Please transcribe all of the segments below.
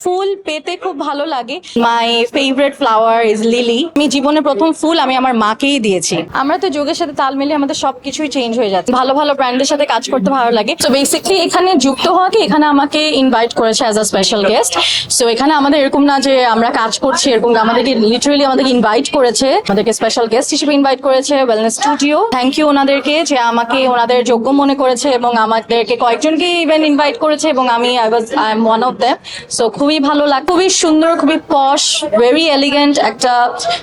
ফুল পেতে খুব ভালো লাগে। My favourite flower is lily. আমি জীবনে প্রথম ফুল আমি আমার মাকেই দিয়েছি। আমরা তো যুগের সাথে তাল মিলিয়ে আমাদের সবকিছুই চেঞ্জ হয়ে যাচ্ছে। ভালো ভালো ব্র্যান্ডের সাথে কাজ করতে ভালো লাগে। তো বেসিক্যালি এখানে যুক্ত হওয়া কি এখানে আমাকে ইনভাইট করেছে as a special guest. So এখানে আমাদের এরকম না যে আমরা কাজ করছি এরকম, আমাদেরকে লিটারালি আমাদেরকে ইনভাইট করেছে, আমাদেরকে স্পেশাল গেস্ট হিসেবে ইনভাইট করেছে ওয়েলনেস স্টুডিও। থ্যাংক ইউ ওনাদেরকে যে আমাকে ওনাদের যোগ্য মনে করেছে এবং আমাদেরকে কয়েকজনকে ইভেন ইনভাইট করেছে এবং I am one of them. So খুবই ভালো লাগে, খুবই সুন্দর, খুবই পশ, ভেরি এলিগেন্ট একটা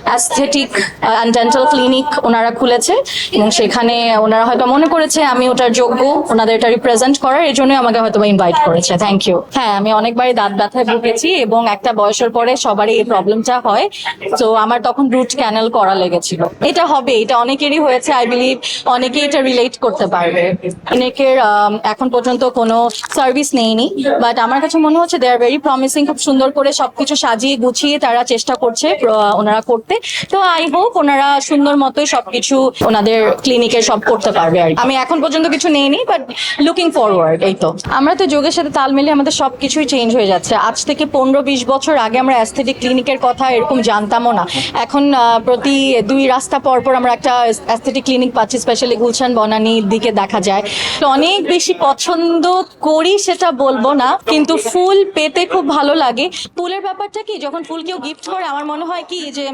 অ্যাস্থেটিক অ্যান্ড ডেন্টাল ক্লিনিক ওনারা খুলেছে এবং সেখানে ওনারা হয়তো মনে করেছে আমি ওটার যোগ্য ওনাদের এটা রিপ্রেজেন্ট করার, এই জন্যই আমাকে হয়তো ইনভাইট করেছে। Thank you. হ্যাঁ, আমি অনেকবারই দাঁত ব্যথায় ভুগেছি এবং একটা বয়সের পরে সবারই এই প্রবলেমটা হয়। তো আমার তখন রুট ক্যানেল করা লেগেছিল। এটা হবে, এটা অনেকেরই হয়েছে, আই বিলিভ অনেকেই এটা রিলেট করতে পারবে। অনেকের এখন পর্যন্ত কোনো সার্ভিস নেইনি, বাট আমার কাছে মনে হচ্ছে দে আর ভেরি প্রমিসিং। খুব সুন্দর করে সবকিছু সাজিয়ে গুছিয়ে তারা চেষ্টা করছে ওনারা করতে। তো আই হোপ ওনারা সুন্দর মতোই সবকিছু ওনাদের ক্লিনিকে সব করতে পারবে। আর আমি এখন পর্যন্ত কিছু নেইনি, বাট লুকিং ফরওয়ার্ড। এই তো, আমরা তো যুগের সাথে তাল মিলিয়ে আমাদের সবকিছুই চেঞ্জ হয়ে যাচ্ছে। আজ থেকে 15-20 বছর আগে আমরা অ্যাস্থেটিক ক্লিনিকের কথা এরকম জানতামও না। এখন প্রতি 2 রাস্তা পর পর আমরা একটা অ্যাস্থেটিক ক্লিনিক পাচ্ছি, স্পেশালি গুলশান বনানীর দিকে দেখা যায়। তো অনেক বেশি পছন্দ করি সেটা বলবো না, কিন্তু ফুল পেতে খুব ভালো লাগে। ফুলের ব্যাপারটা কি, যখন ফুল কেউ গিফট করে আমার মনে হয় কি যে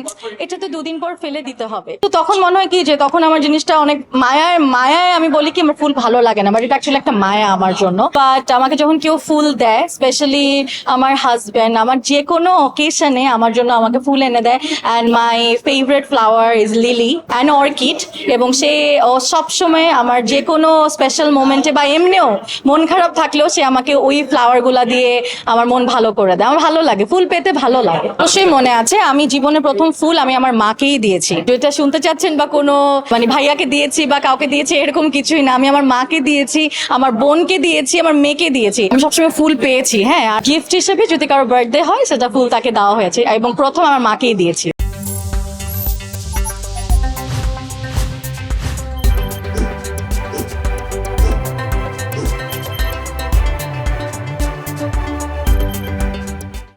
এটা তো 2 দিন পর ফেলে দিতে হবে। তো তখন মনে হয় কি যে তখন আমার জিনিসটা অনেক মায়ায় আমি বলি কি আমার ফুল ভালো লাগে না, বাট এটা অ্যাকচুয়ালি একটা মায়া আমার জন্য। বাট আমাকে যখন কেউ ফুল দেয়, স্পেশালি আমার হাজব্যান্ড, আমার যে কোনো অকেশনে আমার জন্য আমাকে ফুল এনে দেয়। And my favourite flower is lily and orchid. এবং সে সবসময় আমার যে কোনো স্পেশাল মোমেন্টে বা এমনিও মন খারাপ থাকলেও সে আমাকে ওই ফ্লাওয়ার গুলা দিয়ে আমার মন ভালো করে দেয়। আমার ভালো লাগে, ফুল পেতে ভালো লাগে। অবশ্যই মনে আছে আমি জীবনে প্রথম ফুল আমি আমার মাকেই দিয়েছি। যেটা শুনতে চাচ্ছেন বা কোনো ভাইয়াকে দিয়েছি বা কাউকে দিয়েছি এরকম কিছুই না, আমি আমার মাকে দিয়েছি, আমার বোনকে দিয়েছি, আমার মেয়েকে দিয়েছি। আমি সবসময় ফুল পেয়েছি। হ্যাঁ, আর গিফট হিসেবে যদি কারো বার্থডে হয় সেটা ফুল তাকে দেওয়া হয়েছে এবং প্রথম আমার মাকেই দিয়েছি।